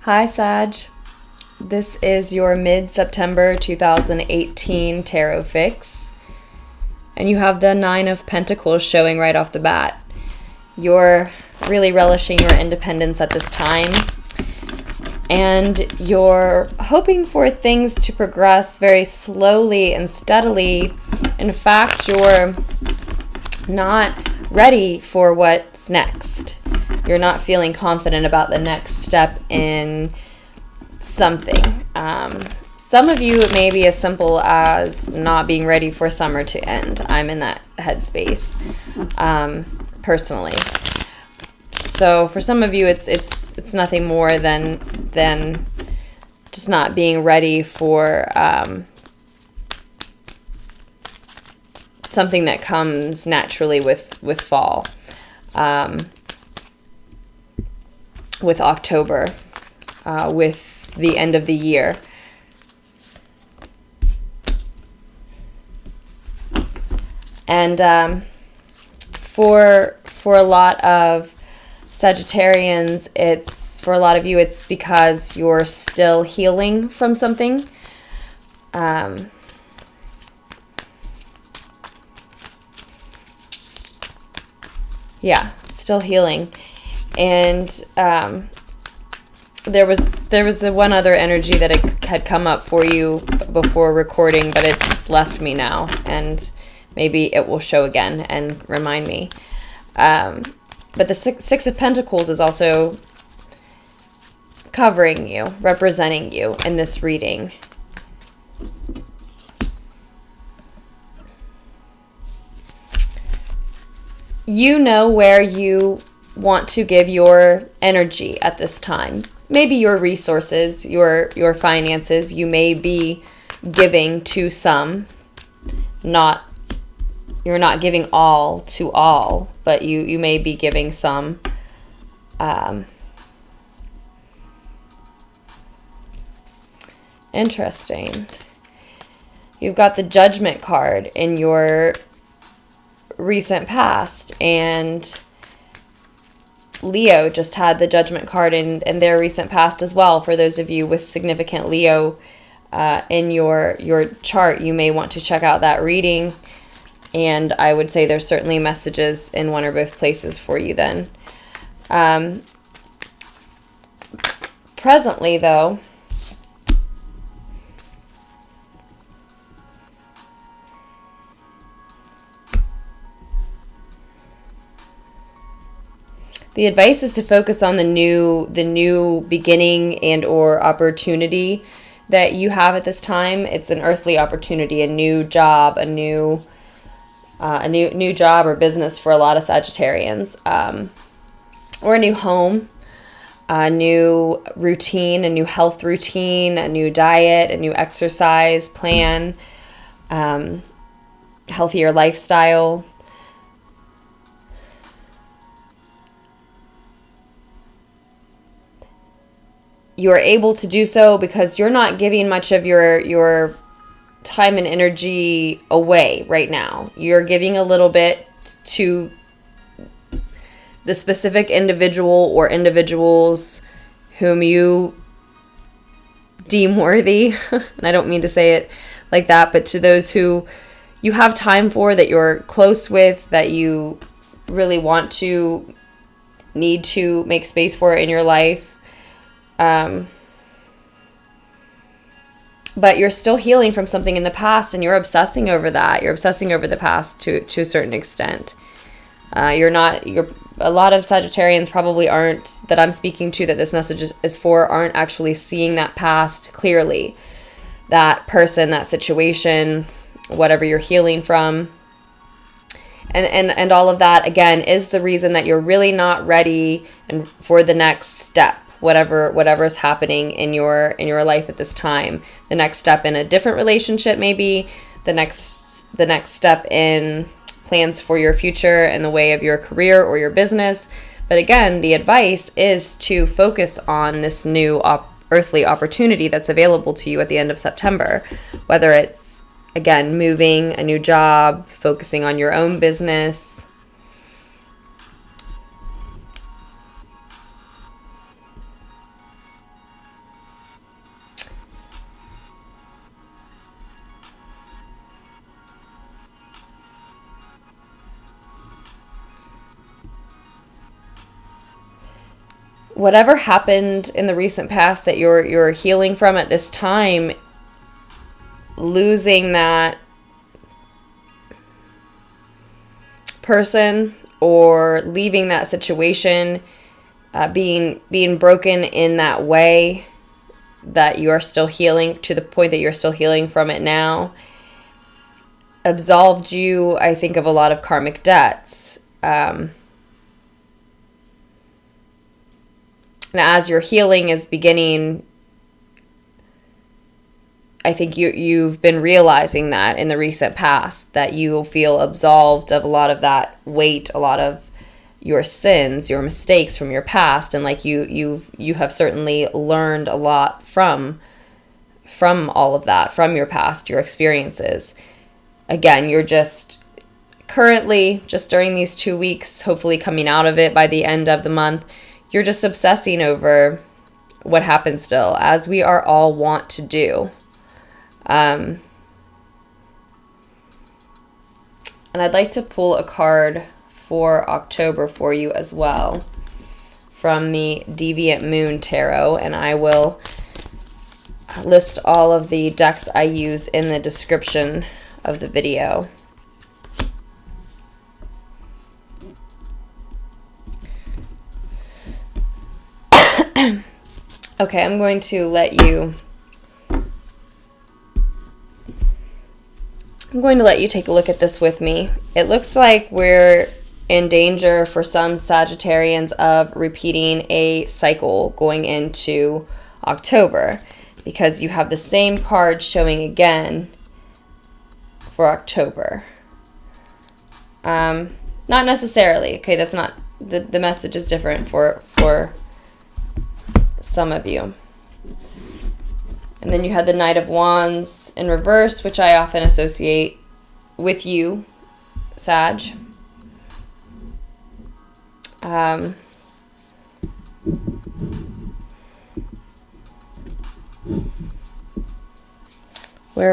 Hi Sag, this is your mid-September 2018 tarot fix, and you have the Nine of Pentacles showing right off the bat. You're really relishing your independence at this time, and you're hoping for things to progress very slowly and steadily. In fact, you're not ready for what's next. You're not feeling confident about the next step in something. Some of you, it may be as simple as not being ready for summer to end. I'm in that headspace, personally. So for some of you, it's nothing more than just not being ready for something that comes naturally with fall. With October, with the end of the year. And for a lot of Sagittarians, for a lot of you, it's because you're still healing from something. Yeah, still healing. And there was the one other energy that had come up for you before recording, but it's left me now, and maybe it will show again and remind me. But the Six of Pentacles is also covering you, representing you in this reading. You know where you want to give your energy at this time. Maybe your resources, your finances, you may be giving to some. You're not giving all to all, but you may be giving some. Interesting. You've got the Judgment card in your recent past, and Leo just had the Judgment card in their recent past as well. For those of you with significant Leo in your chart, you may want to check out that reading. And I would say there's certainly messages in one or both places for you then. Presently, though, the advice is to focus on the new beginning and or opportunity that you have at this time. It's an earthly opportunity, a new job, a new job or business for a lot of Sagittarians, or a new home, a new routine, a new health routine, a new diet, a new exercise plan, healthier lifestyle. You're able to do so because you're not giving much of your time and energy away right now. You're giving a little bit to the specific individual or individuals whom you deem worthy. And I don't mean to say it like that, but to those who you have time for, that you're close with, that you really need to make space for in your life. But you're still healing from something in the past, and you're obsessing over that. You're obsessing over the past to a certain extent. A lot of Sagittarians probably aren't, that I'm speaking to, that this message is for, aren't actually seeing that past clearly. That person, that situation, whatever you're healing from. And all of that, again, is the reason that you're really not ready and for the next step. Whatever's happening in your life at this time. The next step in a different relationship, maybe the next step in plans for your future in the way of your career or your business. But again, the advice is to focus on this new earthly opportunity that's available to you at the end of September. Whether it's, again, moving, a new job, focusing on your own business. whatever happened in the recent past that you're healing from at this time, losing that person or leaving that situation, being broken in that way that you are still healing, to the point that you're still healing from it now, absolved you, I think, of a lot of karmic debts. And as your healing is beginning, I think you've been realizing that in the recent past, that you feel absolved of a lot of that weight, a lot of your sins, your mistakes from your past, and like you have certainly learned a lot from all of that, from your past, your experiences. Again, you're just currently, just during these 2 weeks, hopefully coming out of it by the end of the month, you're just obsessing over what happened still, as we are all wont to do. And I'd like to pull a card for October for you as well from the Deviant Moon Tarot, and I will list all of the decks I use in the description of the video. Okay, I'm going to let you take a look at this with me. It looks like we're in danger for some Sagittarians of repeating a cycle going into October, because you have the same card showing again for October. Not necessarily. Okay, that's not, the message is different for some of you. And then you had the Knight of Wands in reverse, which I often associate with you, Sag. Where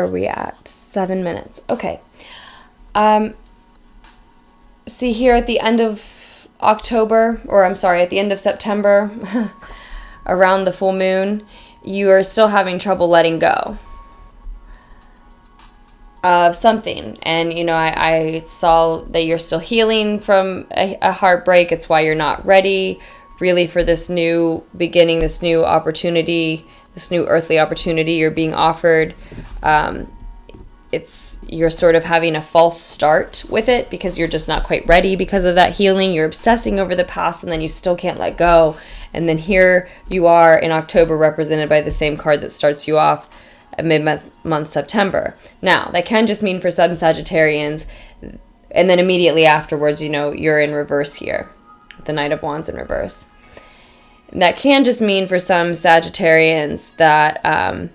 are we at? 7 minutes. Okay. See here at the end of October, or I'm sorry, at the end of September, around the full moon, you are still having trouble letting go of something. And, you know, I saw that you're still healing from a heartbreak. It's why you're not ready really for this new beginning, this new opportunity, this new earthly opportunity you're being offered. You're sort of having a false start with it because you're just not quite ready because of that healing. You're obsessing over the past and then you still can't let go. And then here you are in October, represented by the same card that starts you off at mid-month September. Now, that can just mean for some Sagittarians, and then immediately afterwards, you know, you're in reverse here, the Knight of Wands in reverse. And that can just mean for some Sagittarians that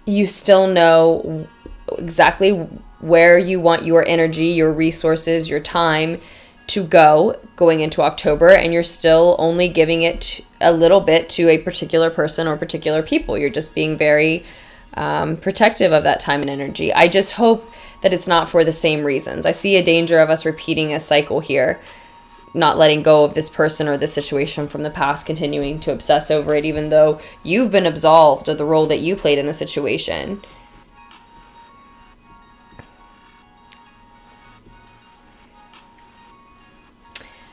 you still know exactly where you want your energy, your resources, your time to going into October, and you're still only giving it a little bit to a particular person or particular people. You're just being very protective of that time and energy. I just hope that it's not for the same reasons. I see a danger of us repeating a cycle here, not letting go of this person or this situation from the past, continuing to obsess over it, even though you've been absolved of the role that you played in the situation.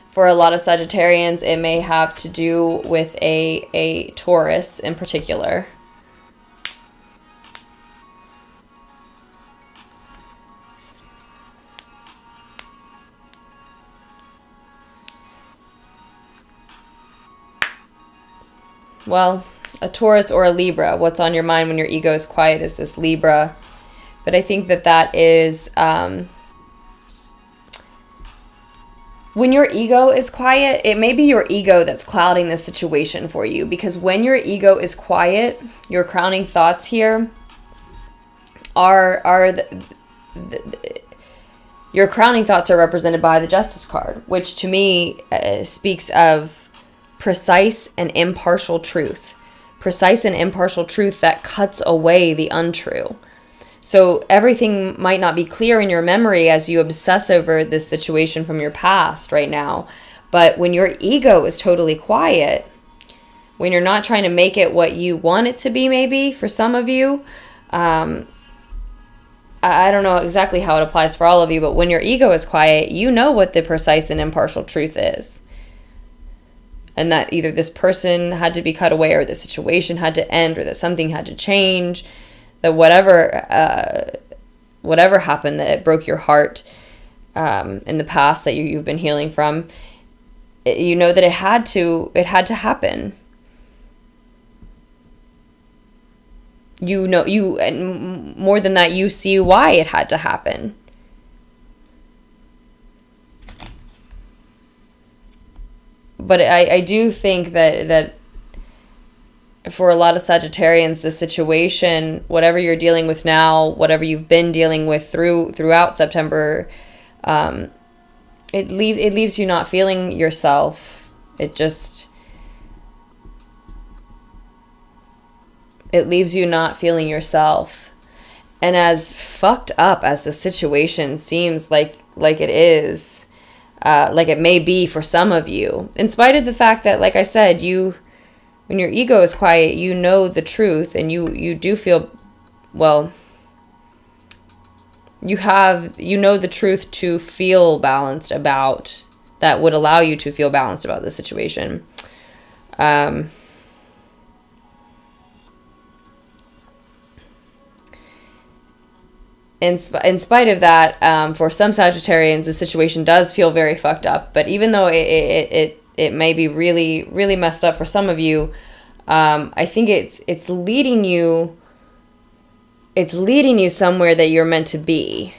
For a lot of Sagittarians, it may have to do with a Taurus in particular. Well, a Taurus or a Libra. What's on your mind when your ego is quiet is this Libra. But I think that is... when your ego is quiet, it may be your ego that's clouding the situation for you. Because when your ego is quiet, your crowning thoughts here your crowning thoughts are represented by the Justice card, which to me speaks of precise and impartial truth. Precise and impartial truth that cuts away the untrue. So everything might not be clear in your memory as you obsess over this situation from your past right now. But when your ego is totally quiet, when you're not trying to make it what you want it to be, maybe for some of you, I don't know exactly how it applies for all of you, but when your ego is quiet, you know what the precise and impartial truth is. And that either this person had to be cut away, or the situation had to end, or that something had to change, that whatever happened that it broke your heart in the past that you've been healing from, you know that it had to happen. And more than that, you see why it had to happen. But I do think that for a lot of Sagittarians, the situation, whatever you're dealing with now, whatever you've been dealing with throughout September, it leaves you not feeling yourself. It leaves you not feeling yourself. And as fucked up as the situation seems like it is, like it may be for some of you, in spite of the fact that, like I said, when your ego is quiet, you know the truth, and you do feel, well, you know the truth to feel balanced about, that would allow you to feel balanced about the situation. In spite of that, for some Sagittarians, the situation does feel very fucked up. But even though it may be really, really messed up for some of you, I think it's leading you somewhere that you're meant to be.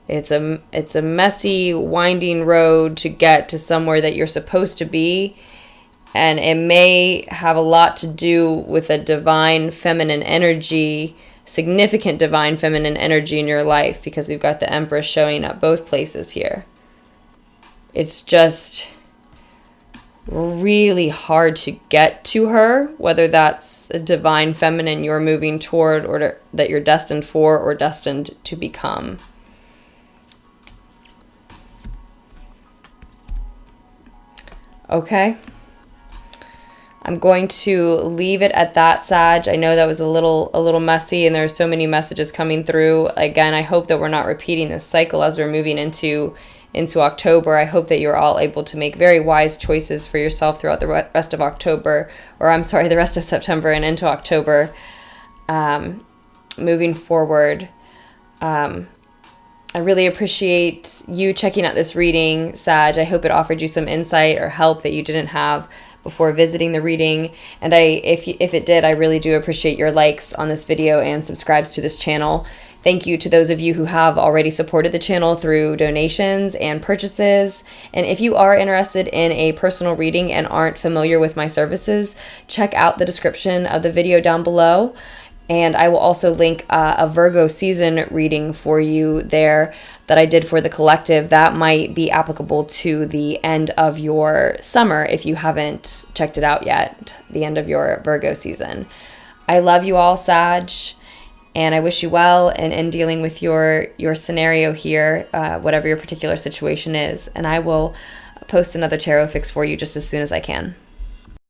It's a messy, winding road to get to somewhere that you're supposed to be. And it may have a lot to do with a divine feminine energy, significant divine feminine energy in your life, because we've got the Empress showing up both places here. It's just really hard to get to her, whether that's a divine feminine you're moving toward, or that you're destined for or destined to become. Okay. I'm going to leave it at that, Sag. I know that was a little messy, and there's so many messages coming through. Again, I hope that we're not repeating this cycle as we're moving into October. I hope that you're all able to make very wise choices for yourself throughout the rest of October, the rest of September and into October. Moving forward, I really appreciate you checking out this reading, Sag. I hope it offered you some insight or help that you didn't have before visiting the reading. And if it did, I really do appreciate your likes on this video and subscribes to this channel. Thank you to those of you who have already supported the channel through donations and purchases. And if you are interested in a personal reading and aren't familiar with my services, check out the description of the video down below. And I will also link a Virgo season reading for you there that I did for the collective. That might be applicable to the end of your summer if you haven't checked it out yet, the end of your Virgo season. I love you all, Sag, and I wish you well in dealing with your scenario here, whatever your particular situation is. And I will post another tarot fix for you just as soon as I can.